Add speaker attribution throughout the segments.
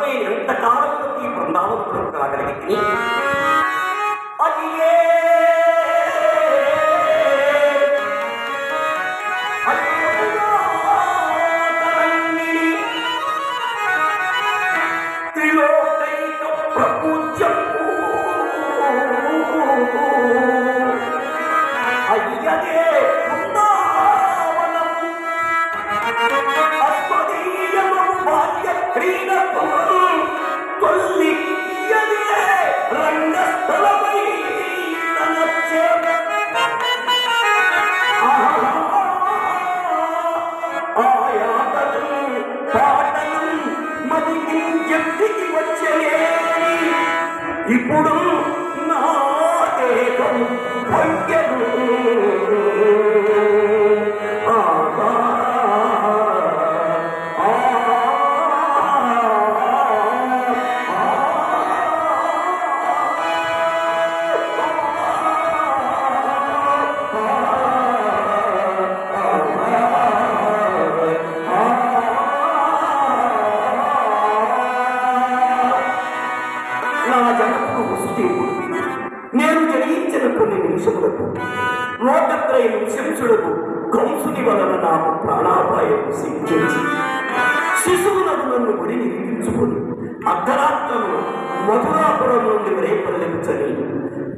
Speaker 1: నేను ఎంతకాలంలో ఈ బృందావనం కాగలిగి అయ్యే ఇప్పుడు నా దేహం భంగను నేను జయించిన కొన్ని నిమిషములకు లోకత్రయం శంసులకు కంసుని వలన నాకు ప్రాణాపాయం సిద్ధించి శిశువులకు నన్ను గుడి నిలిపించుకొని అర్ధరాత్రము మధురాపురం నుండి రేపల్లెంచని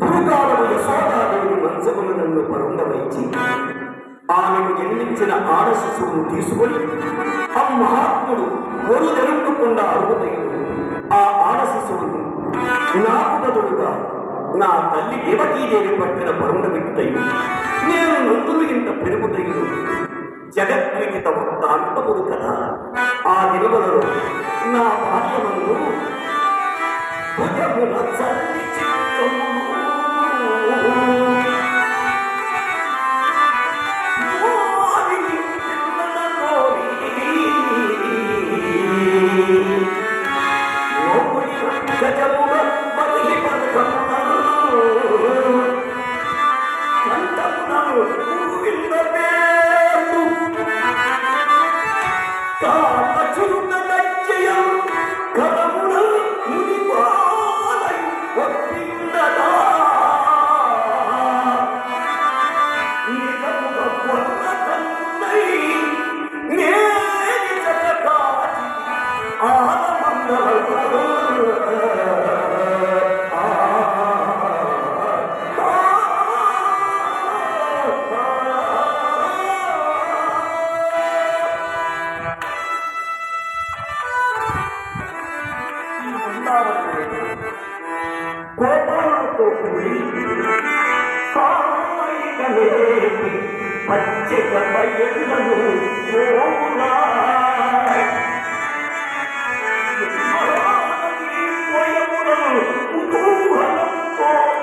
Speaker 1: భూకాలము యశోదాదేవి మంచమును నన్ను పరుండవైచి ఆమెను జన్మించిన ఆడ శిశువును తీసుకొని ఆ మహాత్ముడు ఒరు జరుగుకుండా అరుగుతయ్యు ఆ ఆడ శిశువును నాకు బదులుగా నా తల్లి దేవకీదేవి పట్టిన పరుండబెట్టుతయ్యు నేను నందులు ఇంత పెరుగుతయ్యు జగద్విహిత వృత్తాంతములు కదా. ఆ దినములలో నా బాల్యమందు భుజముల చల్లి చిత్తము కోపాలతో కూడి పచ్చిక బయళ్ళను